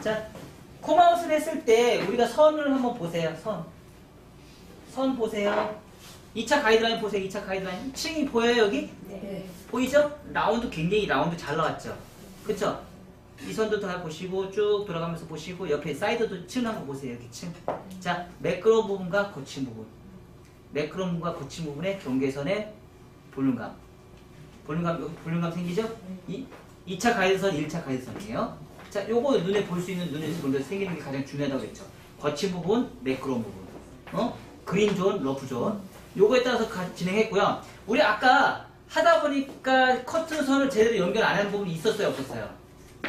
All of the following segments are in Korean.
자, 콤아웃을 했을 때 우리가 선을 한번 보세요. 선 보세요. 2차 가이드라인 보세요. 2차 가이드라인. 층이 보여요, 여기? 네. 보이죠? 굉장히 라운드 잘 나왔죠? 그쵸? 이 선도 다 보시고 쭉 돌아가면서 보시고 옆에 사이드도 층 한번 보세요. 여기 층. 자, 매끄러운 부분과 거친 부분. 매끄러운 부분과 거친 부분의 경계선의 볼륨감. 볼륨감 생기죠? 2차 가이드선, 1차 가이드선이에요. 자, 요거 눈에 볼 수 있는 눈에 생기는 게 가장 중요하다고 했죠. 거친 부분, 매끄러운 부분. 그린 존, 러프 존. 요거에 따라서 진행했고요. 우리 아까 하다 보니까 커튼선을 제대로 연결 안 하는 부분이 있었어요, 없었어요?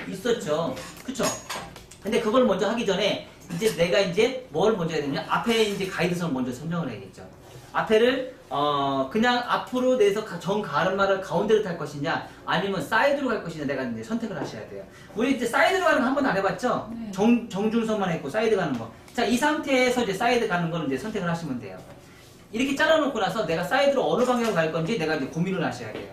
있었죠. 그쵸? 근데 그걸 먼저 하기 전에 이제 내가 이제 뭘 먼저 해야 되냐? 앞에 이제 가이드선을 먼저 선정을 해야겠죠. 앞에를 그냥 앞으로 내서 정 가르마를 가운데로 탈 것이냐 아니면 사이드로 갈 것이냐 내가 이제 선택을 하셔야 돼요. 우리 이제 사이드로 가는 거 한 번도 안 해봤죠? 네. 정중선만 했고 사이드 가는 거. 자, 이 상태에서 이제 사이드 가는 거는 이제 선택을 하시면 돼요. 이렇게 잘라놓고 나서 내가 사이드로 어느 방향으로 갈 건지 내가 이제 고민을 하셔야 돼요.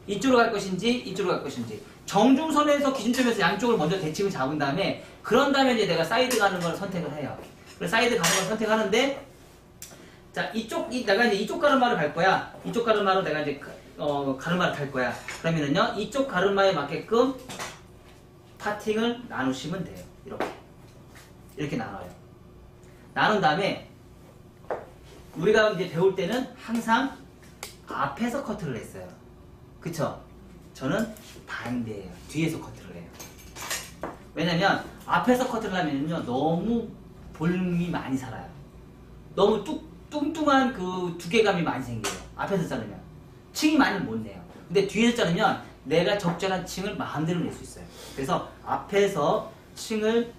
이쪽으로 갈 것인지 이쪽으로 갈 것인지. 정중선에서 기준점에서 양쪽을 먼저 대칭을 잡은 다음에 그런 다음에 이제 내가 사이드 가는 걸 선택을 해요. 그래서 사이드 가는 걸 선택하는데 자, 내가 이제 이쪽 가르마를 갈 거야. 이쪽 가르마로 내가 이제 가르마를 탈 거야. 그러면은요 이쪽 가르마에 맞게끔 파팅을 나누시면 돼요. 이렇게 나눠요. 나눈 다음에 우리가 이제 배울 때는 항상 앞에서 커트를 했어요. 그쵸? 저는 반대예요. 뒤에서 커트를 해요. 왜냐면 앞에서 커트를 하면요 너무 볼륨이 많이 살아요. 너무 뚱뚱한 그 두께감이 많이 생겨요. 앞에서 자르면 층이 많이 못 내요. 근데 뒤에서 자르면 내가 적절한 층을 마음대로 낼 수 있어요. 그래서 앞에서 층을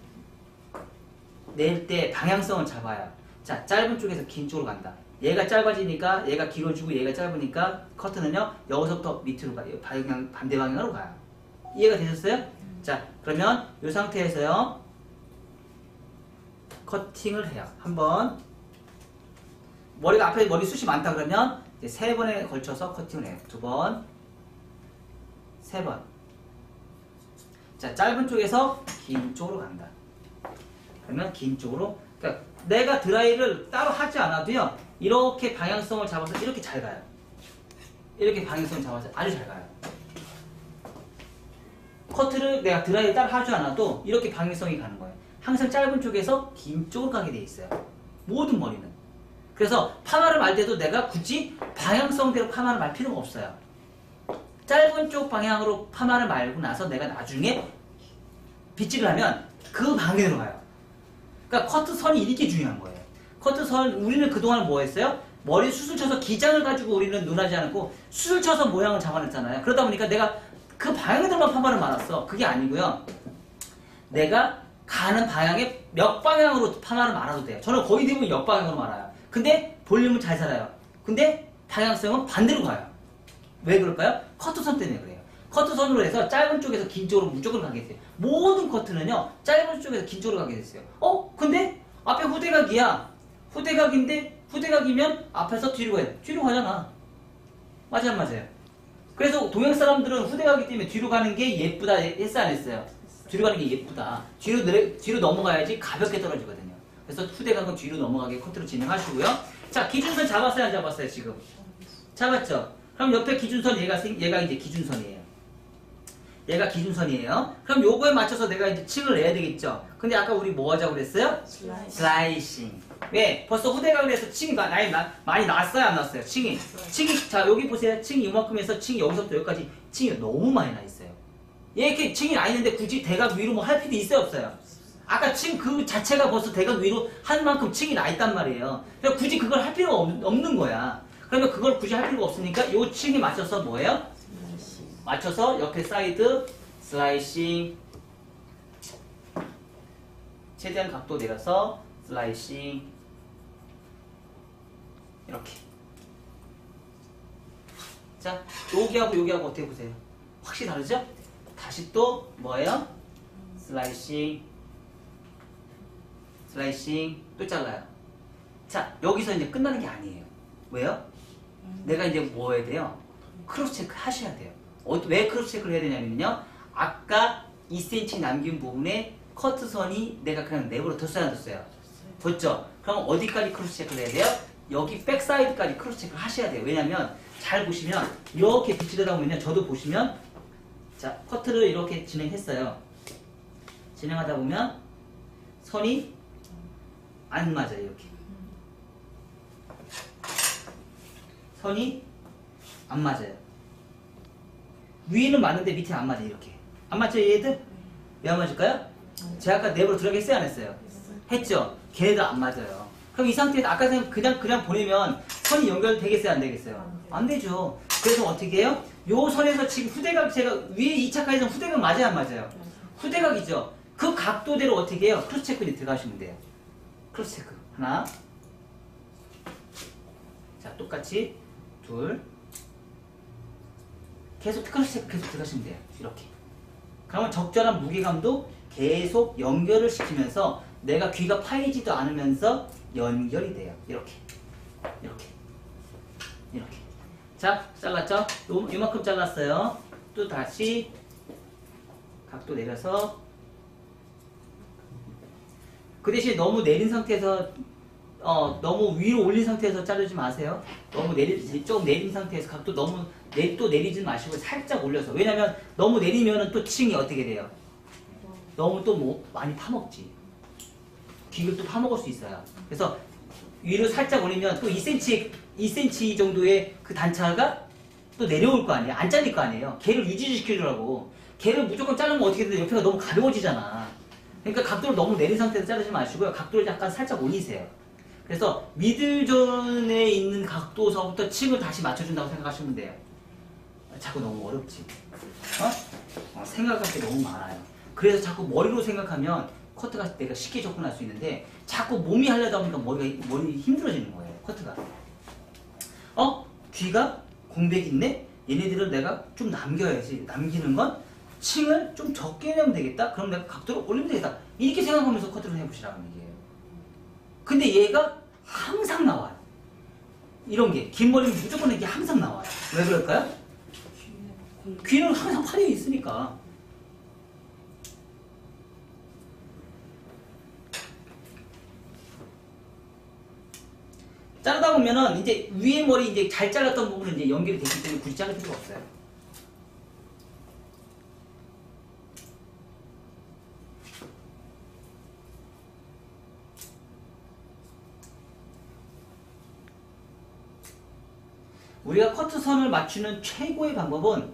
낼 때 방향성을 잡아요. 자, 짧은 쪽에서 긴 쪽으로 간다. 얘가 짧아지니까 얘가 길어지고 얘가 짧으니까 커트는요 여기서부터 밑으로 가요. 반대 방향으로 가요. 이해가 되셨어요? 자, 그러면 이 상태에서요 커팅을 해요. 한번 머리가 앞에 머리 숱이 많다 그러면 이제 3번에 걸쳐서 커팅을 해요. 2번, 3번. 자, 짧은 쪽에서 긴 쪽으로 간다. 그러면 긴 쪽으로. 그러니까 내가 드라이를 따로 하지 않아도요 이렇게 방향성을 잡아서 이렇게 잘 가요. 이렇게 방향성을 잡아서 아주 잘 가요. 커트를 내가 드라이를 따로 하지 않아도 이렇게 방향성이 가는 거예요. 항상 짧은 쪽에서 긴 쪽으로 가게 돼 있어요. 모든 머리는. 그래서 파마를 말 때도 내가 굳이 방향성대로 파마를 말 필요가 없어요. 짧은 쪽 방향으로 파마를 말고 나서 내가 나중에 빗질을 하면 그 방향으로 가요. 그러니까 커트선이 이렇게 중요한 거예요. 커트선, 우리는 그동안 뭐 했어요? 머리 수술 쳐서 기장을 가지고 우리는 눈하지 않고 수술 쳐서 모양을 잡아냈잖아요. 그러다 보니까 내가 그 방향대로만 파마를 말았어. 그게 아니고요. 내가 가는 방향에 몇 방향으로 파마를 말아도 돼요. 저는 거의 대부분 역방향으로 말아요. 근데 볼륨은 잘 살아요. 근데 방향성은 반대로 가요. 왜 그럴까요? 커트선 때문에 그래요. 커트선으로 해서 짧은 쪽에서 긴 쪽으로 무조건 가게 돼요. 모든 커트는요 짧은 쪽에서 긴 쪽으로 가게 됐어요. 근데 앞에 후대각이야. 후대각인데 후대각이면 앞에서 뒤로 가야 돼. 뒤로 가잖아. 맞아요, 안 맞아요? 그래서 동양 사람들은 후대각이기 때문에 뒤로 가는 게 예쁘다 했어, 안 했어요? 뒤로 가는 게 예쁘다. 뒤로 넘어가야지 가볍게 떨어지거든요. 그래서 후대각은 뒤로 넘어가게 커트로 진행하시고요. 자, 기준선 잡았어요, 안 잡았어요, 지금? 잡았죠? 그럼 옆에 기준선 얘가 이제 기준선이에요. 얘가 기준선이에요. 그럼 요거에 맞춰서 내가 이제 층을 내야 되겠죠? 근데 아까 우리 뭐 하자고 그랬어요? 슬라이싱. 왜? 벌써 후대각을 해서 층이 많이 났어요, 안 났어요? 층이, 자, 여기 보세요. 층이 이만큼 해서 층이 여기서부터 여기까지 층이 너무 많이 나 있어요. 이렇게 층이 나 있는데 굳이 대각 위로 뭐 할 필요 있어요, 없어요? 아까 층 그 자체가 벌써 대각 위로 한 만큼 층이 나 있단 말이에요. 그러니까 굳이 그걸 할 필요가 없는 거야. 그러면 그걸 굳이 할 필요가 없으니까 요 층에 맞춰서 뭐예요? 맞춰서 옆에 사이드 슬라이싱, 최대한 각도 내려서 슬라이싱, 이렇게. 자, 여기하고 여기하고 어떻게 보세요? 확실히 다르죠? 다시 또 뭐예요? 슬라이싱, 또 잘라요. 자, 여기서 이제 끝나는 게 아니에요. 왜요? 내가 이제 뭐 해야 돼요? 크로스 체크 하셔야 돼요. 왜 크로스 체크를 해야 되냐면요, 아까 2cm 남긴 부분에 커트선이 내가 그냥 내부로 뒀어야 안 뒀어요? 뒀죠? 그럼 어디까지 크로스 체크를 해야 돼요? 여기 백사이드까지 크로스 체크를 하셔야 돼요. 왜냐면 잘 보시면 이렇게 비치려다 보면요. 저도 보시면 자 커트를 이렇게 진행했어요. 진행하다 보면 선이 안 맞아요. 이렇게 선이 안 맞아요. 위는 맞는데 밑에 안 맞아요. 이렇게 안 맞죠 얘들? 왜 안 맞을까요? 제가 아까 내부로 들어가게 했어요 안 했어요? 했죠? 걔네들 안 맞아요. 그럼 이 상태에서 아까 그냥 보내면 선이 연결되겠어요 안 되겠어요? 안 되죠. 그래서 어떻게 해요? 요 선에서 지금 후대각 제가 위에 2차 칸에서 후대각 맞아요 안 맞아요? 후대각이죠. 그 각도대로 어떻게 해요? 크로스 체크에 들어가시면 돼요. 크로스 체크 하나 자 똑같이 둘 계속 크로스 체크 계속 들어가시면 돼요. 이렇게 그러면 적절한 무게감도 계속 연결을 시키면서 내가 귀가 파이지도 않으면서 연결이 돼요. 이렇게 이렇게 이렇게 자 잘랐죠? 요만큼 잘랐어요. 또 다시 각도 내려서 그 대신 너무 내린 상태에서 너무 위로 올린 상태에서 자르지 마세요. 너무 좀 내린 상태에서 각도 너무 또 내리지 마시고 살짝 올려서. 왜냐면 너무 내리면은 또 층이 어떻게 돼요? 너무 또 뭐 많이 파먹지. 귀를 또 파먹을 수 있어요. 그래서 위로 살짝 올리면 또 2cm 정도의 그 단차가 또 내려올 거 아니에요. 안 잘릴 거 아니에요. 걔를 유지시키려고. 걔를 무조건 자르면 어떻게 돼요? 옆에가 너무 가벼워지잖아. 그러니까 각도를 너무 내린 상태에서 자르지 마시고요. 각도를 약간 살짝 올리세요. 그래서 미들존에 있는 각도서부터 층을 다시 맞춰준다고 생각하시면 돼요. 자꾸 너무 어렵지. 생각할 게 너무 많아요. 그래서 자꾸 머리로 생각하면 커트가 내가 쉽게 접근할 수 있는데 자꾸 몸이 하려다 보니까 머리 힘들어지는 거예요. 커트가. 귀가 공백이 있네? 얘네들은 내가 좀 남겨야지. 남기는 건 층을 좀 적게 내면 되겠다? 그럼 내가 각도를 올리면 되겠다. 이렇게 생각하면서 커트를 해보시라는 얘기예요. 근데 얘가 항상 나와요. 이런 게. 긴 머리는 무조건 이게 항상 나와요. 왜 그럴까요? 귀는 항상 파리에 있으니까. 자르다 보면은 이제 위에 머리 이제 잘 잘랐던 부분은 이제 연결이 됐기 때문에 굳이 자를 필요가 없어요. 우리가 커트선을 맞추는 최고의 방법은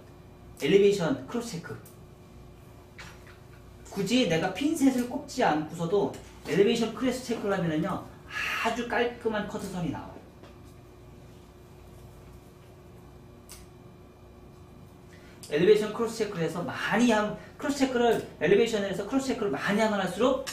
엘리베이션 크로스 체크. 굳이 내가 핀셋을 꼽지 않고서도 엘리베이션 크로스 체크를 하면은요 아주 깔끔한 커트선이 나와요. 엘리베이션 크로스 체크를 해서 크로스 체크를 엘리베이션에서 크로스 체크를 많이 하면 할수록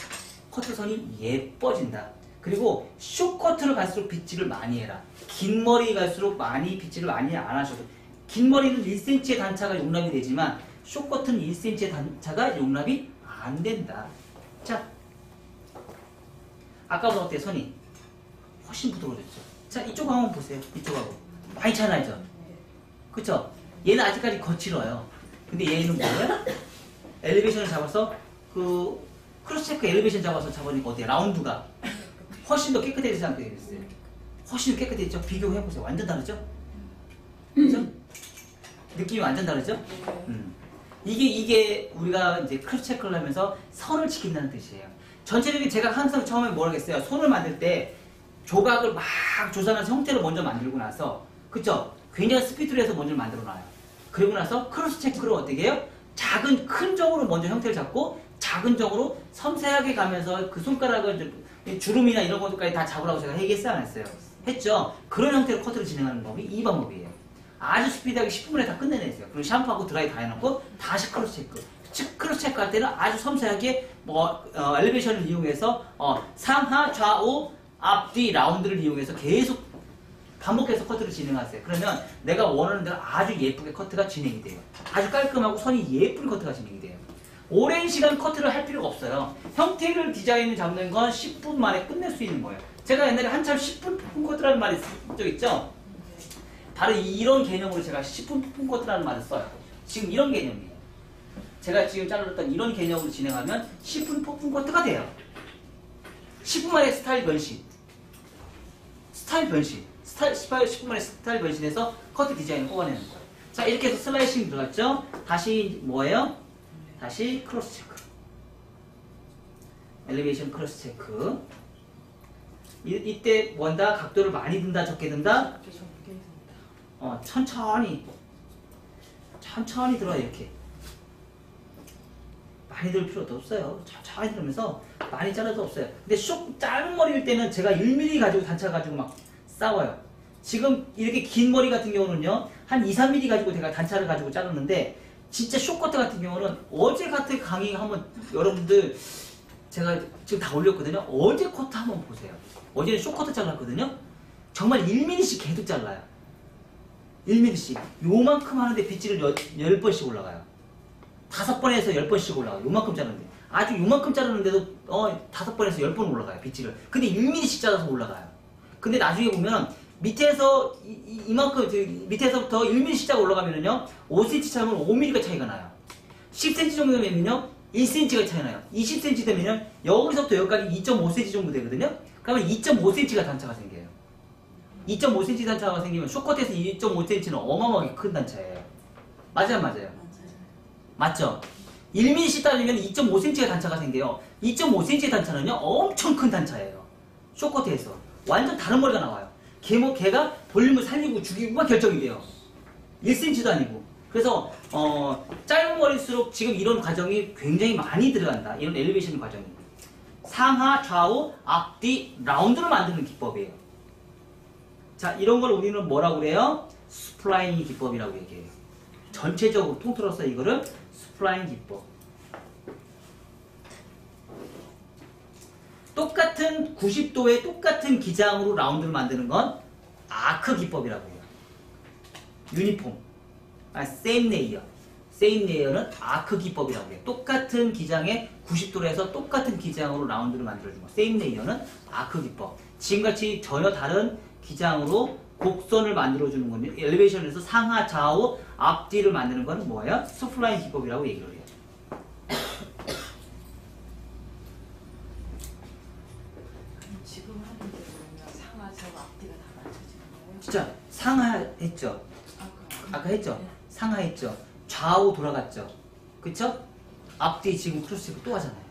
커트선이 예뻐진다. 그리고 숏커트를 갈수록 빗질을 많이 해라. 긴 머리 갈수록 빗질을 많이 안 하셔도. 긴 머리는 1cm의 단차가 용납이 되지만 숏커트는 1cm의 단차가 용납이 안 된다. 자, 아까보다 어때요? 선이 훨씬 부드러워졌죠. 자, 이쪽 한번 보세요. 이쪽하고 많이 차이 나죠? 그쵸? 얘는 아직까지 거칠어요. 근데 얘는 뭐예요? 엘리베이션을 잡아서 그 크로스 체크 엘리베이션 잡아보니까 어때요? 라운드가 훨씬 더 깨끗해지지 않게 됐어요. 훨씬 더 깨끗해졌죠? 비교해보세요. 완전 다르죠? 그죠? 느낌이 완전 다르죠? 이게 우리가 이제 크로스 체크를 하면서 선을 지킨다는 뜻이에요. 전체적인 제가 항상 처음에 뭐라고 했어요? 손을 만들 때 조각을 막 조선한 형태를 먼저 만들고 나서 그쵸? 굉장히 스피드로 해서 먼저 만들어 놔요. 그리고 나서 크로스 체크를 어떻게 해요? 큰 쪽으로 먼저 형태를 잡고 작은 쪽으로 섬세하게 가면서 그 손가락을 주름이나 이런 것까지 다 잡으라고 제가 얘기했어요 안 했어요? 했죠? 그런 형태로 커트를 진행하는 법이 이 방법이에요. 아주 스피드하게 10분에 다 끝내냈어요. 그리고 샴푸하고 드라이 다 해놓고 다시 크로스 체크. 크로스 체크 할 때는 아주 섬세하게 엘리베이션을 이용해서 상하, 좌우, 앞뒤 라운드를 이용해서 계속 반복해서 커트를 진행하세요. 그러면 내가 원하는 대로 아주 예쁘게 커트가 진행이 돼요. 아주 깔끔하고 선이 예쁜 커트가 진행이 돼요. 오랜 시간 커트를 할 필요가 없어요. 형태를 디자인을 잡는 건 10분 만에 끝낼 수 있는 거예요. 제가 옛날에 한참 10분 폭풍 커트라는 말이 쓴 적 있죠? 바로 이런 개념으로 제가 10분 폭풍 커트라는 말을 써요. 지금 이런 개념이에요. 제가 지금 잘랐던 이런 개념으로 진행하면 10분 폭풍 커트가 돼요. 10분 만에 스타일 변신. 스타일 변신. 10분 만에 스타일 변신해서 커트 디자인을 뽑아내는 거예요. 자, 이렇게 해서 슬라이싱 들어갔죠? 다시 뭐예요? 다시 크로스 체크. 엘리베이션 크로스 체크. 이때 뭔다? 각도를 많이 든다, 적게 든다? 천천히. 천천히 들어요, 이렇게. 많이 들 필요도 없어요. 천천히 들으면서 많이 잘라도 없어요. 근데 짧은 머리일 때는 제가 1mm 가지고 단차 가지고 막 싸워요. 지금 이렇게 긴 머리 같은 경우는요, 한 2, 3mm 가지고 제가 단차를 가지고 자르는데, 진짜 숏커트 같은 경우는 어제 같은 강의 한번 여러분들 제가 지금 다 올렸거든요. 어제 커트 한번 보세요. 어제는 숏커트 잘랐거든요. 정말 1mm씩 계속 잘라요. 1mm씩. 요만큼 하는데 빗질을 10번씩 올라가요. 5번에서 10번씩 올라가요. 요만큼 자르는데. 아주 요만큼 자르는데도 5번에서 10번 올라가요. 빗질을. 근데 1mm씩 잘라서 올라가요. 근데 나중에 보면 밑에서 이만큼 밑에서부터 1mm씩 짜 올라가면은요 5cm 차면 5mm가 차이가 나요. 10cm 정도 되면요 1cm가 차이 나요. 20cm 되면은 여기서부터 여기까지 2.5cm 정도 되거든요. 그러면 2.5cm가 단차가 생겨요. 2.5cm 단차가 생기면 숏컷에서 2.5cm는 어마어마하게 큰 단차예요. 맞아요, 안 맞아요? 맞죠? 1mm씩 따르면 2.5cm가 단차가 생겨요. 2.5cm 단차는요 엄청 큰 단차예요. 숏컷에서 완전 다른 머리가 나와요. 걔가 볼륨을 살리고 죽이고가 결정이 돼요. 1cm도 아니고. 그래서 짧은 머리일수록 지금 이런 과정이 굉장히 많이 들어간다. 이런 엘리베이션 과정이. 상하, 좌우, 앞뒤, 라운드를 만드는 기법이에요. 자, 이런 걸 우리는 뭐라고 그래요? 스플라인 기법이라고 얘기해요. 전체적으로 통틀어서 이거를 스플라인 기법. 똑같은 90도의 똑같은 기장으로 라운드를 만드는 건 아크 기법이라고 해요. 유니폼. 세임 레이어. 세임 레이어는 아크 기법이라고 해요. 똑같은 기장에 90도로 해서 똑같은 기장으로 라운드를 만들어주는 거. 세임 레이어는 아크 기법. 지금같이 전혀 다른 기장으로 곡선을 만들어주는 건데, 엘리베이션에서 상하, 좌우, 앞뒤를 만드는 건 뭐예요? 스플라인 기법이라고 얘기를 해요. 지금 하는 게 그러면 상하, 좌우, 앞뒤가 다 맞춰지는 거예요? 진짜 상하 했죠? 아까 했죠? 네. 상하 했죠? 좌우 돌아갔죠? 그쵸? 앞뒤 지금 크로스체크 또 하잖아요.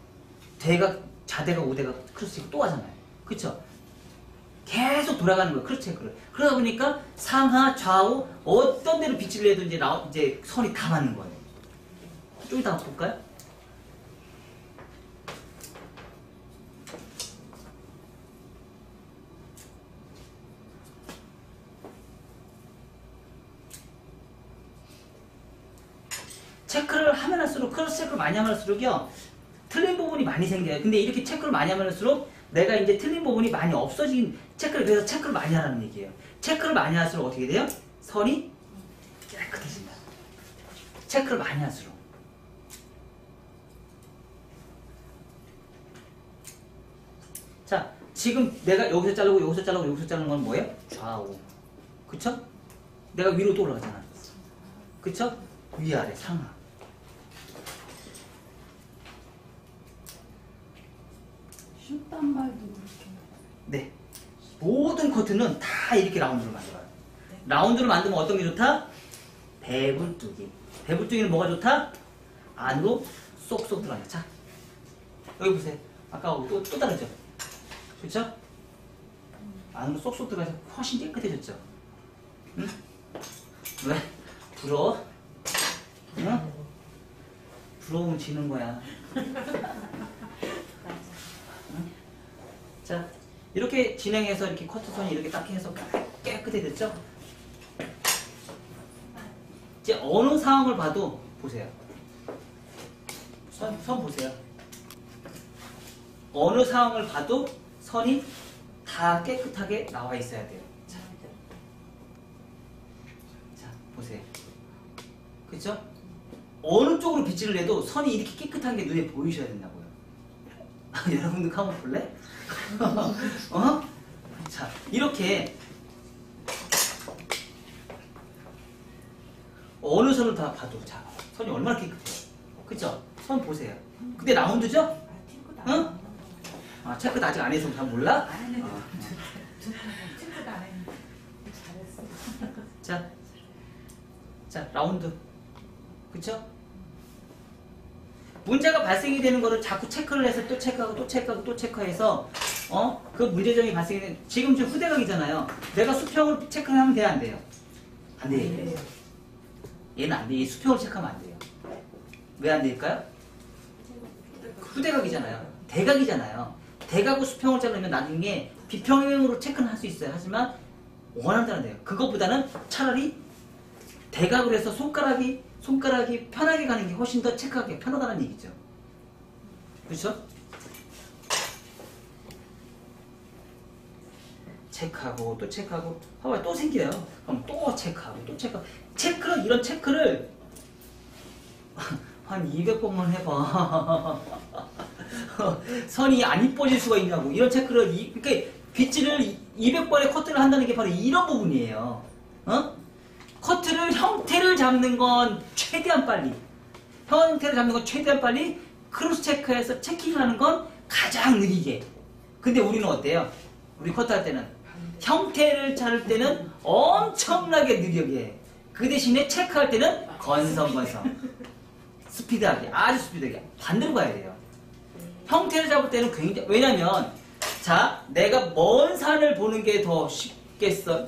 좌대가 우대가 크로스체크 또 하잖아요. 그쵸? 계속 돌아가는 거예요. 크로스체크를. 그러다 보니까 상하, 좌우 어떤 데로 빗질을 해도 이제 선이 다 맞는 거예요. 좀 이따 볼까요? 체크를 하면 할수록, 크로스 체크를 많이 하면 할수록요, 틀린 부분이 많이 생겨요. 근데 이렇게 체크를 많이 하면 할수록 내가 이제 틀린 부분이 많이 없어진 그래서 체크를 많이 하라는 얘기예요. 체크를 많이 할수록 어떻게 돼요? 선이 깨끗해진다. 체크를 많이 할수록. 자, 지금 내가 여기서 자르고 여기서 자르고 여기서 자르는 건 뭐예요? 좌우. 그쵸? 내가 위로 또 올라가잖아. 그쵸? 위아래, 상하. 슛단 말도 그렇게. 네. 모든 커트는 다 이렇게 라운드를 만들어요. 라운드를 만들면 어떤 게 좋다? 배불뚝이. 배불뚝이는 뭐가 좋다? 안으로 쏙쏙 들어가요. 자, 여기 보세요. 아까하고 또 다르죠? 그렇죠? 안으로 쏙쏙 들어가서 훨씬 깨끗해졌죠? 응? 왜? 부러워? 응? 부러우면 지는 거야. 응? 자, 이렇게 진행해서 이렇게 커트선이 이렇게 딱 해서 깨끗해졌죠? 이제 어느 상황을 봐도 보세요. 선 보세요. 어느 상황을 봐도 선이 다 깨끗하게 나와 있어야 돼요. 자, 보세요. 그쵸? 어느 쪽으로 빗질을 해도 선이 이렇게 깨끗한 게 눈에 보이셔야 된다고요. 여러분들 한번 볼래? 어? 자, 이렇게 어느 선을 다 봐도, 자, 선이 얼마나 깨끗해요. 그쵸? 선 보세요. 근데 라운드죠? 아, 팅크도 안 응? 했는데. 아, 체크도 아직 안 해서 잘 몰라? 안 했는데 팅크도 안 했는데 잘했어. 자, 라운드. 그쵸? 문제가 발생이 되는 거를 자꾸 체크를 해서 또 체크하고 또 체크하고 또 체크해서 그 문제점이 발생이 되는 지금 후대각이잖아요. 내가 수평을 체크를 하면 돼요, 안 돼요? 안 돼요. 얘는 안 돼. 얘 수평을 체크하면 안 돼요. 왜 안 될까요? 후대각이잖아요. 대각이잖아요. 대각으로 수평을 자르면 나중에 비평형으로 체크는 할 수 있어요. 하지만 원하는 대로 돼요. 그것보다는 차라리 대각으로 해서 손가락이 편하게 가는 게 훨씬 더 체크하기 편하다는 얘기죠. 그렇죠? 체크하고 또 체크하고 봐봐요. 또 생겨요. 그럼 또 체크하고 또 체크하고 이런 체크를 한 200번만 해봐. 선이 안 이뻐질 수가 있냐고. 이런 체크를 그러니까 빗질을 200번의 커트를 한다는 게 바로 이런 부분이에요. 커트를 형태를 잡는 건 최대한 빨리, 형태를 잡는 건 최대한 빨리, 크로스 체크해서 체킹을 하는 건 가장 느리게. 근데 우리는 어때요? 우리 커트 할 때는 형태를 자를 때는 엄청나게 느리게, 그 대신에 체크할 때는 건성건성, 스피드하게, 아주 스피드하게 반대로 가야 돼요. 형태를 잡을 때는 굉장히, 왜냐면 자, 내가 먼 산을 보는 게 더 쉽겠어.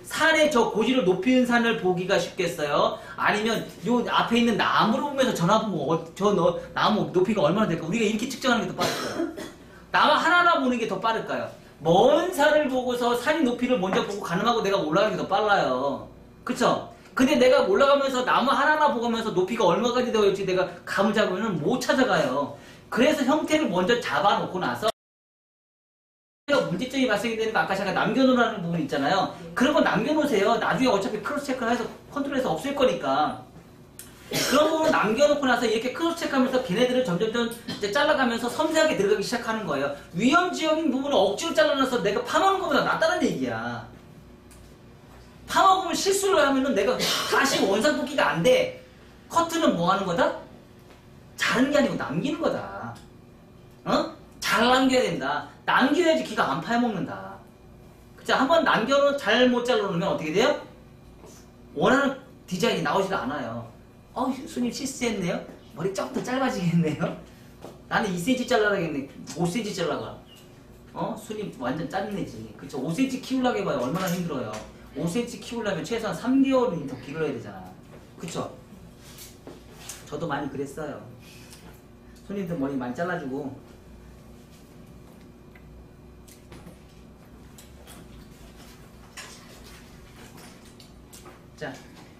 산의 저 고지를 높이는 산을 보기가 쉽겠어요? 아니면 요 앞에 있는 나무를 보면서 저 나무 높이가 얼마나 될까? 우리가 이렇게 측정하는 게 더 빠를까요? 나무 하나하나 보는 게 더 빠를까요? 먼 산을 보고서 산의 높이를 먼저 보고 가늠하고 내가 올라가는 게 더 빨라요. 그쵸? 근데 내가 올라가면서 나무 하나하나 보면서 높이가 얼마까지 되어 있지 내가 감을 잡으면 못 찾아가요. 그래서 형태를 먼저 잡아놓고 나서 문제점이 발생이 되는 거 아까 제가 남겨놓으라는 부분 있잖아요. 그런 거 남겨놓으세요. 나중에 어차피 크로스 체크를 해서 컨트롤해서 없앨 거니까. 그런 부분을 남겨놓고 나서 이렇게 크로스 체크하면서 걔네들을 점점 이제 잘라가면서 섬세하게 들어가기 시작하는 거예요. 위험지역인 부분을 억지로 잘라놔서 내가 파먹는 것보다 낫다는 얘기야. 파먹으면 실수를 하면은 내가 다시 원상 복귀가 안 돼. 커트는 뭐 하는 거다? 자르는 게 아니고 남기는 거다. 잘 남겨야 된다. 남겨야지 기가 안 파먹는다. 그쵸? 한번 남겨놓은 잘못 잘라놓으면 어떻게 돼요? 원하는 디자인이 나오지가 않아요. 손님 실수했네요? 머리 조금 더 짧아지겠네요? 나는 2cm 잘라야겠네. 5cm 잘라가. 손님 완전 짜증내지. 그쵸? 5cm 키우려고 해봐요. 얼마나 힘들어요. 5cm 키우려면 최소한 3개월은 더 길러야 되잖아. 그쵸? 저도 많이 그랬어요. 손님들 머리 많이 잘라주고. 자,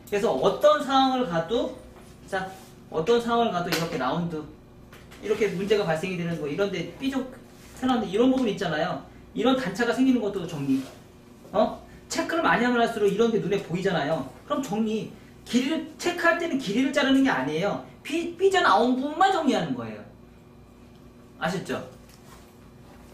그래서 어떤 상황을 가도 이렇게 라운드, 이렇게 문제가 발생이 되는 거, 이런데 삐죽 새나운데 이런 부분 있잖아요. 이런 단차가 생기는 것도 정리. 체크를 많이 하면 할수록 이런 게 눈에 보이잖아요. 그럼 정리. 길이를 체크할 때는 길이를 자르는 게 아니에요. 삐져나온 부분만 정리하는 거예요. 아셨죠?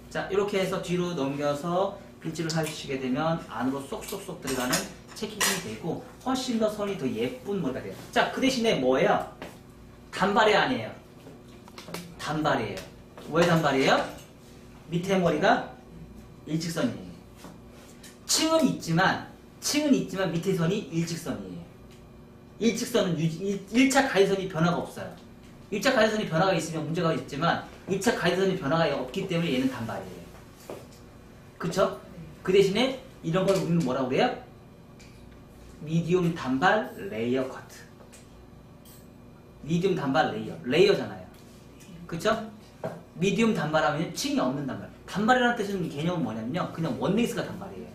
자, 이렇게 해서 뒤로 넘겨서 빗질을 하시게 되면 안으로 쏙쏙쏙 들어가는 체킹이 되고 훨씬 더 선이 더 예쁜 머리가 돼요. 자, 그 대신에 뭐예요? 단발이 아니에요. 단발이에요. 왜 단발이에요? 밑에 머리가 일직선이에요. 층은 있지만 밑에 선이 일직선이에요. 일직선은 1차 가이선이 변화가 없어요. 1차 가이선이 변화가 있으면 문제가 있지만 2차 가이선이 변화가 없기 때문에 얘는 단발이에요. 그쵸? 그 대신에 이런 걸 우리는 뭐라고 그래요? 미디움 단발 레이어 커트. 미디움 단발 레이어잖아요. 그쵸? 미디움 단발하면 층이 없는 단발. 단발이라는 뜻은 개념은 뭐냐면요, 그냥 원넥스가 단발이에요.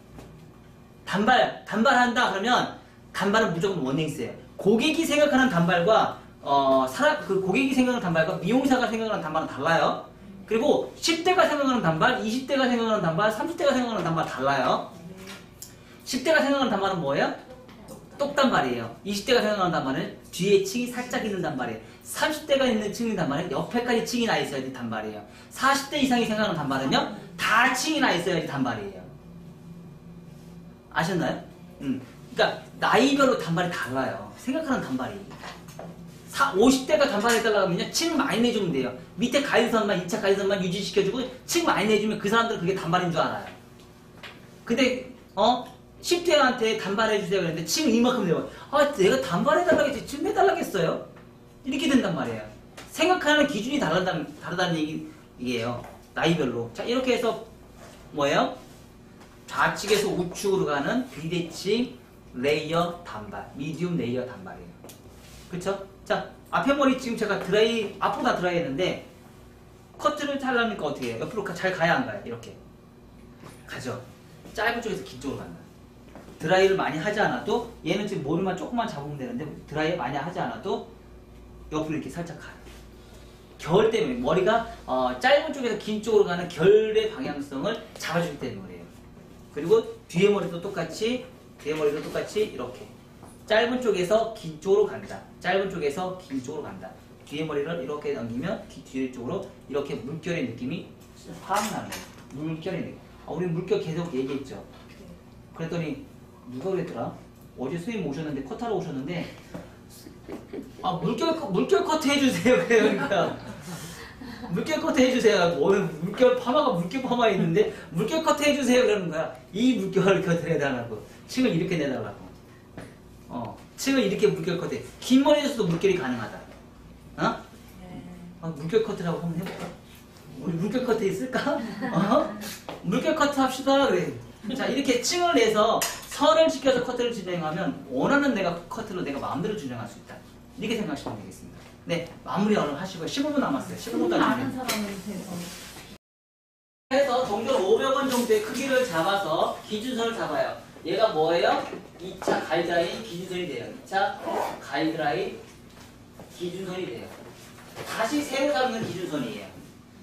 단발한다 그러면 단발은 무조건 원넥스예요. 고객이 생각하는 단발과 고객이 생각하는 단발과 미용사가 생각하는 단발은 달라요. 그리고 10대가 생각하는 단발, 20대가 생각하는 단발, 30대가 생각하는 단발 달라요. 10대가 생각하는 단발은 뭐예요? 똑단발이에요. 20대가 생각하는 단발은 뒤에 층이 살짝 있는 단발이에요. 30대가 있는 층인 단발은 옆에까지 층이 나 있어야지 단발이에요. 40대 이상이 생각하는 단발은요, 다 층이 나 있어야지 단발이에요. 아셨나요? 그러니까 나이별로 단발이 달라요. 생각하는 단발이. 50대가 단발해달라고 하면요. 층 많이 내주면 돼요. 밑에 가이드선만, 2차 가이드선만 유지시켜주고 층 많이 내주면 그 사람들은 그게 단발인 줄 알아요. 근데 10대한테 단발해주세요 그랬는데 층 이만큼 내요. 내가 단발해달라고 했지 층 내달라고 했어요? 이렇게 된단 말이에요. 생각하는 기준이 다르다는 얘기예요. 나이별로. 자, 이렇게 해서 뭐예요? 좌측에서 우측으로 가는 비대칭 레이어 단발, 미디움 레이어 단발이에요. 그쵸? 자, 앞에 머리 지금 제가 앞으로 다 드라이 했는데, 커트를 하려니까 어떻게 해요? 옆으로 잘 가야 안 가요? 이렇게. 가죠. 짧은 쪽에서 긴 쪽으로 간다. 드라이를 많이 하지 않아도, 얘는 지금 머리만 조금만 잡으면 되는데, 드라이 많이 하지 않아도, 옆으로 이렇게 살짝 가요. 결 때문에, 머리가 짧은 쪽에서 긴 쪽으로 가는 결의 방향성을 잡아주기 때문에 그래요. 그리고 뒤에 머리도 똑같이 이렇게. 짧은 쪽에서 긴 쪽으로 간다. 짧은 쪽에서 긴 쪽으로 간다. 뒤에 머리를 이렇게 넘기면 뒤에 쪽으로 이렇게 물결의 느낌이 확 나는 거예요. 물결의 느낌. 우리 물결 계속 얘기했죠. 그랬더니 누가 그랬더라? 어제 선생님 오셨는데 커트하러 오셨는데 물결 커트 해주세요. 그러니까 물결 커트 해주세요. 물결 파마가 물결 파마 있는데 물결 커트 해주세요. 그러는 거야. 이 물결을 커트 해달라고. 층을 이렇게 내달라고. 층을 이렇게 물결 커트. 긴 머리에서도 물결이 가능하다. 물결 커트라고 한번 해볼까? 우리 물결 커트 있을까? 물결 커트 합시다. 그래. 자, 이렇게 층을 내서 선을 지켜서 커트를 진행하면 원하는 커트를 내가 마음대로 진행할 수 있다. 이렇게 생각하시면 되겠습니다. 네, 마무리 얼른 하시고요. 15분 남았어요. 15분도 안 아는 사람은 돼서. 해서 동전 500원 정도의 크기를 잡아서 기준선을 잡아요. 얘가 뭐예요? 2차 가이드라인 기준선이 돼요. 2차 가이드라인 기준선이 돼요. 다시 새로 잡는 기준선이에요.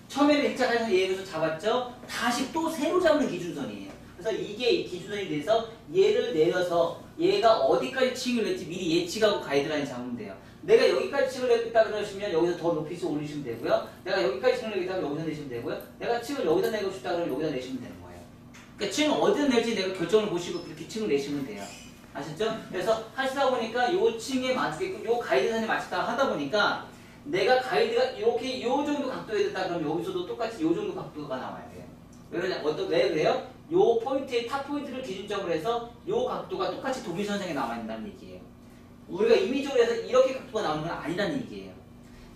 처음에는 1차 가이드라인 얘에서 잡았죠? 다시 또 새로 잡는 기준선이에요. 그래서 이게 기준선이 돼서 얘를 내려서 얘가 어디까지 층을 낼지 미리 예측하고 가이드라인 잡으면 돼요. 내가 여기까지 층을 내겠다 그러시면 여기서 더 높이서 올리시면 되고요. 내가 여기까지 층을 내겠다 그러면 여기서 내시면 되고요. 내가 층을 여기다 내고 싶다 그러면 여기다 내시면 되는 거예요. 그러니까 층을 어디다 낼지 내가 결정을 보시고 그렇게 층을 내시면 돼요. 아셨죠? 그래서 하시다 보니까 요 층에 맞게끔 요 가이드선에 맞췄다 하다 보니까 내가 가이드가 이렇게 요 정도 각도에 됐다 그러면 여기서도 똑같이 요 정도 각도가 나와야 돼요. 왜 그래요? 요 포인트의 탑 포인트를 기준점으로 해서 요 각도가 똑같이 동일선상에 나와 있다는 얘기예요. 우리가 임의적으로 해서 이렇게 각도가 나오는 건 아니라는 얘기예요.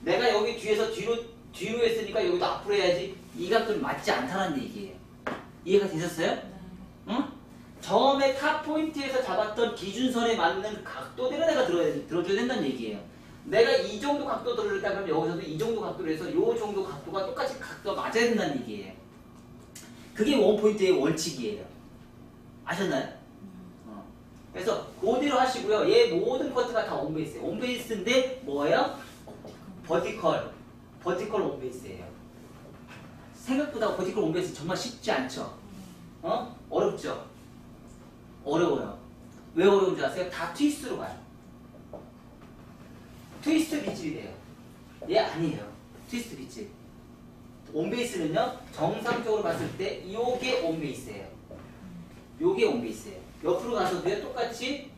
내가 여기 뒤에서 뒤로 했으니까 여기도 앞으로 해야지 이 각도는 맞지 않다는 얘기예요. 이해가 되셨어요? 응? 처음에 탑 포인트에서 잡았던 기준선에 맞는 각도대로 내가 들어줘야 된다는 얘기예요. 내가 이 정도 각도 들어줬다 그러면 여기서도 이 정도 각도로 해서 이 정도 각도가 똑같이 각도가 맞아야 된다는 얘기예요. 그게 원포인트의 원칙이에요. 아셨나요? 그래서 그대로 하시고요. 얘 모든 커트가 다 온베이스예요. 온베이스인데 뭐예요? 버티컬 온베이스예요. 생각보다 버티컬 온베이스 정말 쉽지 않죠? 어렵죠? 어려워요. 왜 어려운 줄 아세요? 다 트위스트로 가요. 트위스트 빗질이 돼요. 얘 아니에요. 트위스트 빗질. 온베이스는요, 정상적으로 봤을 때 요게 온베이스예요. 요게 온베이스예요. 옆으로 가서도요, 똑같이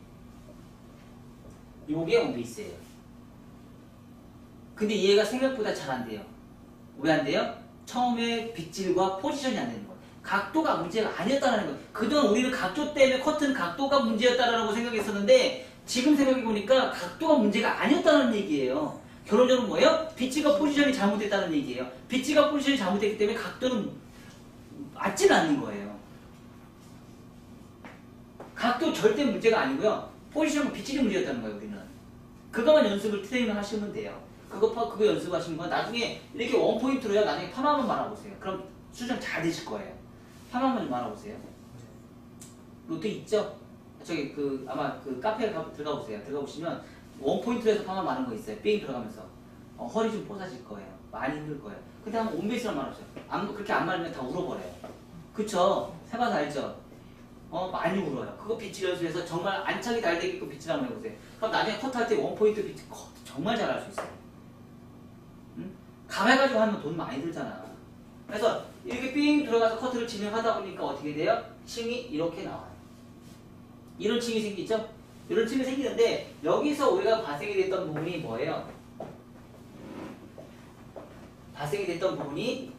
요게 온베이스예요. 근데 얘가 생각보다 잘 안 돼요. 왜 안 돼요? 처음에 빗질과 포지션이 안 되는 거예요. 각도가 문제가 아니었다는 거예요. 그동안 우리는 각도 때문에 커튼 각도가 문제였다라고 생각했었는데 지금 생각해보니까 각도가 문제가 아니었다는 얘기예요. 결론적으로 뭐예요? 빗질과 포지션이 잘못됐다는 얘기예요. 빗질과 포지션이 잘못됐기 때문에 각도는 맞지는 않는 거예요. 각도 절대 문제가 아니고요. 포지션과 빗질이 문제였다는 거예요, 우리는. 그거만 연습을 트레이닝을 하시면 돼요. 그거 연습하시는 건 나중에 이렇게 원포인트로요. 나중에 파마만 말아보세요. 그럼 수정 잘 되실 거예요. 파마만 좀 말아보세요. 롯데 있죠? 저기 아마 카페에 들어가 보세요. 들어가 보시면 원포인트로 해서 파마 많은 거 있어요. 삥 들어가면서 허리 좀 뽀사질 거예요. 많이 힘들 거예요. 근데 한번 온베이스만 말아보세요. 그렇게 안 말면 다 울어버려요. 그쵸? 해봐서 알죠? 많이 울어요. 그거 빗질 연습해서 정말 안착이 잘 되게끔 빗질 한번 해보세요. 그럼 나중에 커트할 때 원포인트 빗질 정말 잘할 수 있어요. 응? 감해가지고 하면 돈 많이 들잖아. 그래서 이렇게 삥 들어가서 커트를 진행하다 보니까 어떻게 돼요? 층이 이렇게 나와요. 이런 층이 생기죠? 이런 층이 생기는데 여기서 우리가 발생이 됐던 부분이 뭐예요? 발생이 됐던 부분이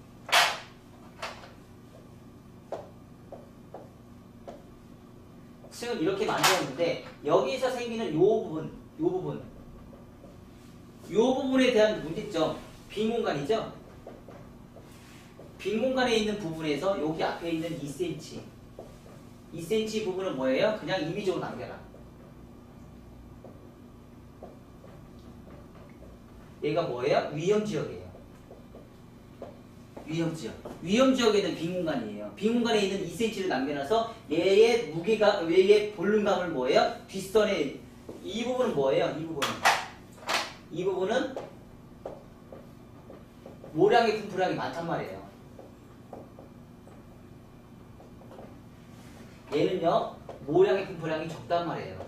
층을 이렇게 만들었는데 여기서 생기는 요 부분에 대한 문제점, 빈 공간이죠. 빈 공간에 있는 부분에서 여기 앞에 있는 2cm 부분은 뭐예요? 그냥 임의적으로 남겨라. 얘가 뭐예요? 위험지역이에요. 위험지역에 있는 빈 공간이에요. 빈 공간에 있는 2cm를 남겨놔서 얘의 무게가, 얘의 볼륨감을 뭐예요? 뒷선에 이 부분은 뭐예요? 이 부분은 모량의 분포량이 많단 말이에요. 얘는요, 모량의 분포량이 적단 말이에요.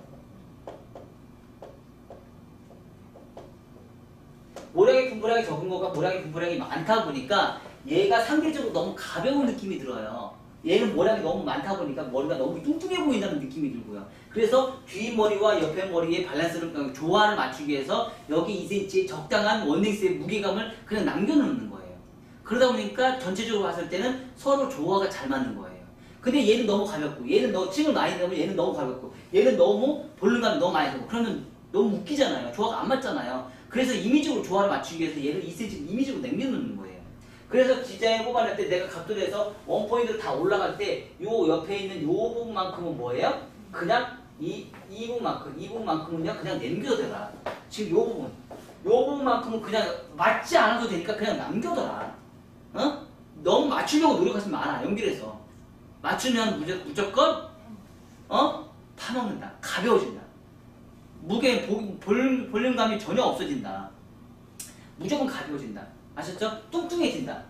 모량의 분포량이 적은 거가 모량의 분포량이 많다 보니까 얘가 상대적으로 너무 가벼운 느낌이 들어요. 얘는 모량이 너무 많다 보니까 머리가 너무 뚱뚱해 보인다는 느낌이 들고요. 그래서 뒷머리와 옆에 머리의 밸런스를, 조화를 맞추기 위해서 여기 2cm 적당한 원넥스의 무게감을 그냥 남겨놓는 거예요. 그러다 보니까 전체적으로 봤을 때는 서로 조화가 잘 맞는 거예요. 근데 얘는 너무 가볍고, 얘는 층을 많이 넣으면 얘는 너무 가볍고, 얘는 너무 볼륨감이 너무 많이 들고, 그러면 너무 웃기잖아요. 조화가 안 맞잖아요. 그래서 임의적으로 조화를 맞추기 위해서 얘를 2cm 임의적으로 남겨놓는 거예요. 그래서 디자인 뽑아낼 때 내가 각도를 해서 원포인트로 다 올라갈 때 요 옆에 있는 요 부분만큼은 뭐예요? 그냥 이 부분만큼은요 그냥 남겨둬라. 지금 요 부분만큼은 그냥 맞지 않아도 되니까 그냥 남겨둬라. 어? 너무 맞추려고 노력하지 마라. 연결해서 맞추면 무조건 파먹는다. 가벼워진다. 무게 볼륨감이 전혀 없어진다. 무조건 가벼워진다. 아셨죠? 뚱뚱해진다.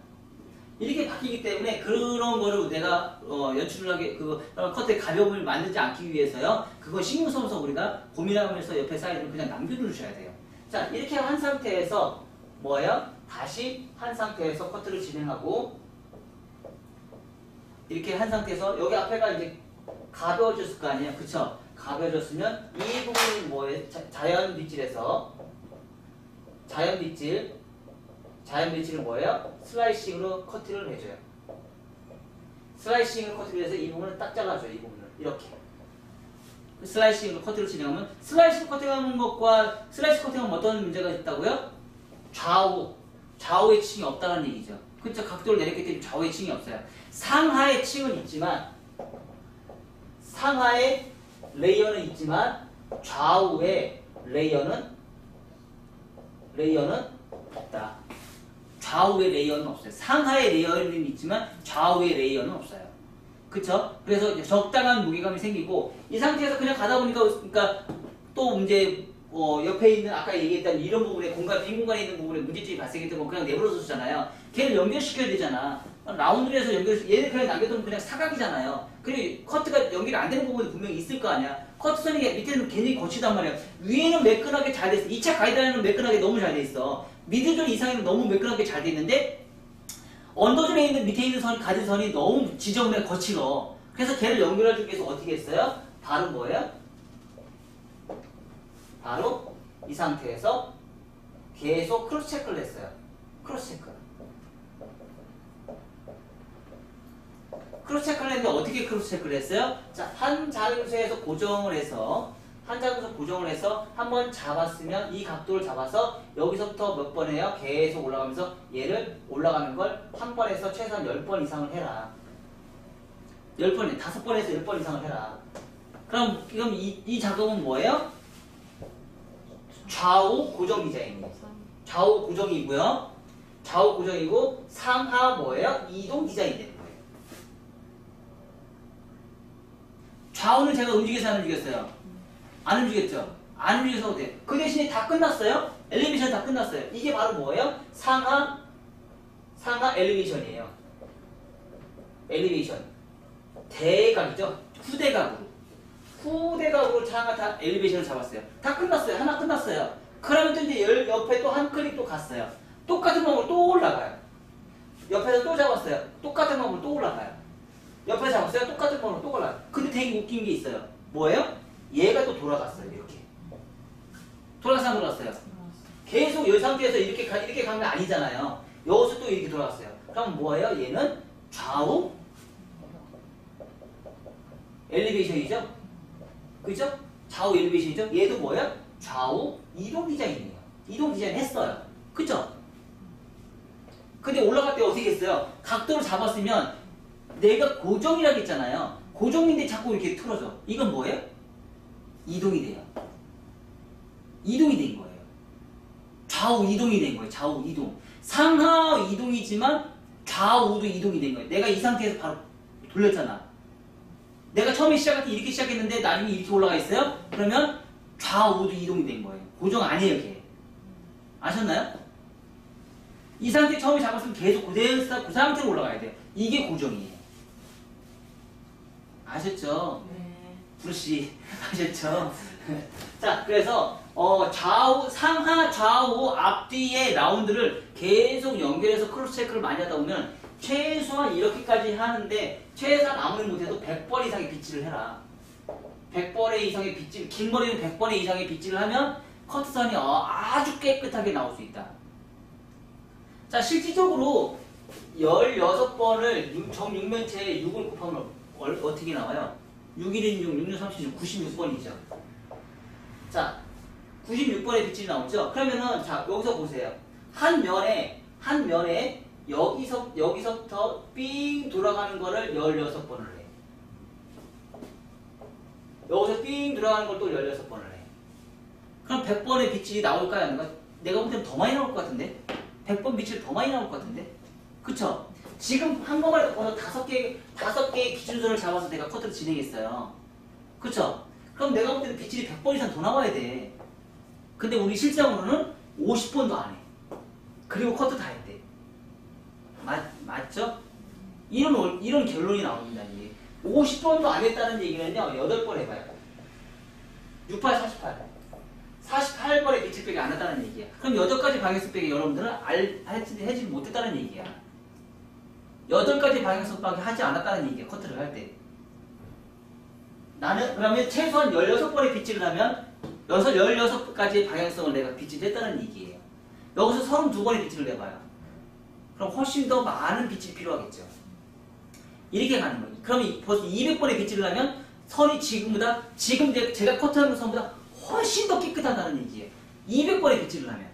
이렇게 바뀌기 때문에 그런 거를 내가 연출을 하게 커트의 가벼움을 만들지 않기 위해서요. 그거 신경 써서 우리가 고민하면서 옆에 사이드를 그냥 남겨두셔야 돼요. 자, 이렇게 한 상태에서 뭐예요? 다시 한 상태에서 커트를 진행하고 이렇게 한 상태에서 여기 앞에가 이제 가벼워졌을 거 아니에요? 그쵸? 가벼워졌으면 이 부분이 뭐예요? 자연 빗질은 뭐예요? 슬라이싱으로 커트를 해줘요. 슬라이싱으로 커트를 해서 이 부분을 딱 잘라줘요. 이 부분을 이렇게 슬라이싱으로 커트를 진행하면 슬라이싱 커팅하는 것과 슬라이싱 커팅하면 어떤 문제가 있다고요? 좌우의 층이 없다는 얘기죠. 그쵸? 각도를 내렸기 때문에 좌우의 층이 없어요. 상하의 층은 있지만 상하의 레이어는 있지만 좌우의 레이어는 없다. 좌우의 레이어는 없어요. 상하의 레이어는 있지만 좌우의 레이어는 없어요. 그쵸? 그래서 이제 적당한 무게감이 생기고 이 상태에서 그냥 가다 보니까 그러니까 또 이제 옆에 있는 아까 얘기했던 이런 부분에 빈 공간에 있는 부분에 문제점이 발생했던 건 그냥 내버려뒀잖아요. 걔를 연결시켜야 되잖아. 라운드를 해서 얘를 그냥 남겨두면 그냥 사각이잖아요. 그리고 커트가 연결이 안 되는 부분이 분명히 있을 거 아니야. 커트선이 밑에는 굉장히 거치단 말이야. 위에는 매끈하게 잘 돼 있어. 2차 가이드라인은 매끈하게 너무 잘 돼 있어. 미드존 이상에는 너무 매끈하게 잘 돼 있는데 언더존에 있는 밑에 있는 가드선이 너무 지저분해 거칠어. 그래서 걔를 연결해주기 위해서 어떻게 했어요? 바로 뭐예요? 바로 이 상태에서 계속 크로스 체크를 했어요. 크로스 체크를 했는데 어떻게 크로스 체크를 했어요? 자, 한 장소에서 고정을 해서 한번 잡았으면 이 각도를 잡아서 여기서부터 몇 번 해요? 계속 올라가면서 얘를 올라가는 걸 한 번에서 최소한 10번 이상을 해라. 10번에 5번에서 10번 이상을 해라. 그럼 이 작업은 뭐예요? 좌우 고정 디자인이에요. 좌우 고정이고요. 좌우 고정이고 상하 뭐예요? 이동 디자인 되는 거예요. 좌우는 제가 움직여서 안 움직였어요? 안 움직였죠? 안 움직여서 돼. 그 대신에 다 끝났어요? 엘리베이션 다 끝났어요. 이게 바로 뭐예요? 상하 엘리베이션이에요. 엘리베이션. 대각이죠? 후대각으로 상하 다 엘리베이션을 잡았어요. 다 끝났어요. 하나 끝났어요. 그러면 또 이제 옆에 또 한 클릭 또 갔어요. 똑같은 방법으로 또 올라가요. 옆에서 또 잡았어요. 똑같은 방법으로 또 올라가요. 옆에 잡았어요. 똑같은 방법으로 또 올라가요. 근데 되게 웃긴 게 있어요. 뭐예요? 얘가 또 돌아갔어요. 이렇게. 돌아갔어요. 계속 이 상태에서 이렇게 가는 게 아니잖아요. 여기서 또 이렇게 돌아갔어요. 그럼 뭐예요? 얘는 좌우 엘리베이션이죠? 그죠? 좌우 엘리베이션이죠? 얘도 뭐예요? 좌우 이동 디자인이에요. 이동 디자인 했어요. 그죠? 근데 올라갈 때 어떻게 했어요? 각도를 잡았으면 내가 고정이라고 했잖아요. 고정인데 자꾸 이렇게 틀어져. 이건 뭐예요? 이동이 돼요. 이동이 된 거예요. 좌우 이동이 된 거예요. 좌우 이동. 상하 이동이지만 좌우도 이동이 된 거예요. 내가 이 상태에서 바로 돌렸잖아. 내가 처음에 시작할 때 이렇게 시작했는데 나중에 이렇게 올라가 있어요? 그러면 좌우도 이동이 된 거예요. 고정 아니에요, 걔. 아셨나요? 이 상태 처음에 잡았으면 계속 그 상태로 올라가야 돼요. 이게 고정이에요. 아셨죠? 네. 브루시 아셨죠? 자, 그래서 좌우, 상하, 좌우, 앞뒤의 라운드를 계속 연결해서 크로스 체크를 많이 하다 보면 최소한 이렇게까지 하는데 최소한 아무리 못해도 100번 이상의 빗질을 해라. 100번의 이상의 빗질, 긴 머리는 100번의 이상의 빗질을 하면 커트선이 아주 깨끗하게 나올 수 있다. 자, 실질적으로 16번을 정육면체에 6을 곱하면 어떻게 나와요? 6, 1인 6, 6, 6, 36, 96번이죠. 자, 96번의 빗질이 나오죠? 그러면은, 자, 여기서 보세요. 한 면에, 여기서부터 삥 돌아가는 거를 16번을 해. 여기서 삥 돌아가는 걸 또 16번을 해. 그럼 100번의 빗질이 나올까요? 아닌가? 내가 볼 때는 더 많이 나올 것 같은데? 100번 빗질 더 많이 나올 것 같은데? 그쵸? 지금 한꺼번에 다섯 개의 기준선을 잡아서 내가 커트를 진행했어요. 그쵸? 그럼 내가 볼 때는 빗질이 100번 이상 더 나와야 돼. 근데 우리 실장으로는 50번도 안 해. 그리고 커트 다 했대. 맞죠? 이런 결론이 나옵니다. 이게. 50번도 안 했다는 얘기는요, 8번 해봐요. 68, 48. 48번의 빗질백이 안 했다는 얘기야. 그럼 8가지 방향성백이 여러분들은 하지 못했다는 얘기야. 8가지 방향성백이 하지 않았다는 얘기야. 커트를 할 때. 나는 그러면 최소한 16번의 빗질을 하면 16가지의 방향성을 내가 빗질했다는 얘기예요. 여기서 32번의 빗질을 해봐요. 그럼 훨씬 더 많은 빗질이 필요하겠죠. 이렇게 가는 거예요. 그럼 벌써 200번의 빗질을 하면 선이 지금 제가 커트하는 선보다 훨씬 더 깨끗하다는 얘기예요. 200번의 빗질을 하면.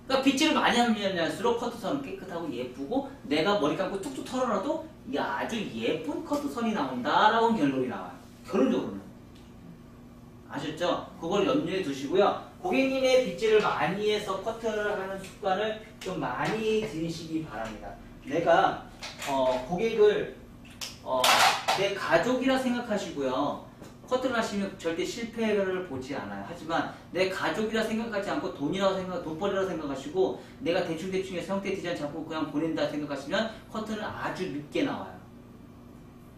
그러니까 빗질을 많이 하면 할수록 커트선은 깨끗하고 예쁘고 내가 머리 감고 툭툭 털어놔도 이게 아주 예쁜 커트선이 나온다라는 결론이 나와요. 결론적으로는. 아셨죠? 그걸 염두에 두시고요. 고객님의 빗질을 많이 해서 커트를 하는 습관을 좀 많이 들이시기 바랍니다. 내가 고객을 내 가족이라 생각하시고요. 커트를 하시면 절대 실패를 보지 않아요. 하지만 내 가족이라 생각하지 않고 돈벌이라고 생각하시고 내가 대충해서 형태 디자인 잡고 그냥 보낸다 생각하시면 커트는 아주 늦게 나와요.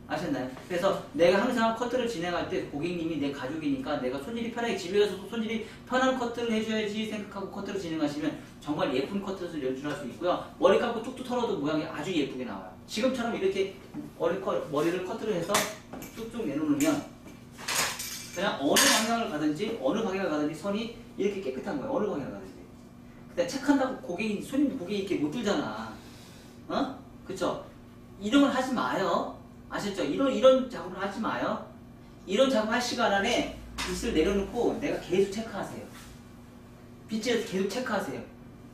아셨나요? 그래서 내가 항상 커트를 진행할 때 고객님이 내 가족이니까 내가 손질이 편하게 집에서도 손질이 편한 커트를 해줘야지 생각하고 커트를 진행하시면 정말 예쁜 커트를 연출할 수 있고요. 머리 감고 뚝뚝 털어도 모양이 아주 예쁘게 나와요. 지금처럼 이렇게 머리를 커트를 해서 뚝뚝 내놓으면 그냥 어느 방향을 가든지 선이 이렇게 깨끗한 거예요. 어느 방향을 가든지. 근데 체크한다고 손님 고객이 이렇게 못 들잖아. 그쵸? 이런 걸 하지 마요. 아셨죠? 이런 작업을 하지 마요. 이런 작업 할 시간 안에 빗을 내려놓고 내가 계속 체크하세요. 빗질에서 계속 체크하세요.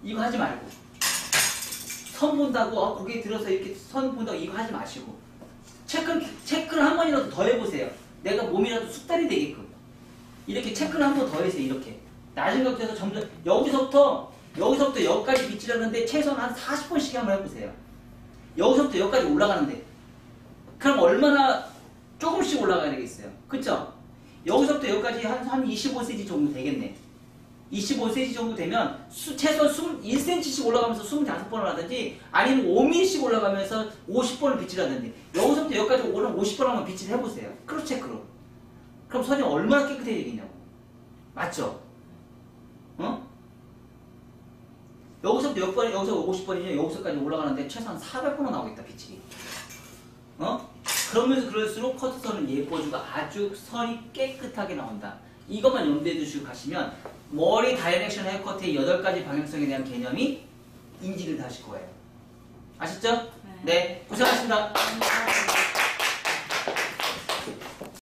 이거 하지 말고. 선 본다고 고객이 들어서 이렇게 선 본다고 이거 하지 마시고 체크를 한 번이라도 더 해보세요. 내가 몸이라도 숙달이 되게끔 이렇게 체크를 한 번 더 해주세요. 이렇게 낮은 각도에서 점점 여기서부터 여기까지 빗질하는데 최소한 한 40번씩 한번 해보세요. 여기서부터 여기까지 올라가는데 그럼 얼마나 조금씩 올라가야 되겠어요. 그쵸? 여기서부터 여기까지 한 25cm 정도 되겠네. 25cm 정도 되면 최소한 1cm씩 올라가면서 25번을 하든지 아니면 5mm씩 올라가면서 50번을 빗질하든지 여기서부터 여기까지 오른 50번 한번 빗질 해보세요. 크로스 체크로. 그럼 선이 얼마나 깨끗해지겠냐고. 맞죠? 여기서부터 여기서 50번이면 여기서까지 올라가는데 최소한 400번은 나오겠다 빗질이. 그러면서 그럴수록 커트선은 예뻐지고 아주 선이 깨끗하게 나온다. 이것만 염두에 두시고 가시면 머리 다이렉션 헤어커트의 8가지 방향성에 대한 개념이 인지를 다 하실 거예요. 아셨죠? 네. 네, 고생하셨습니다.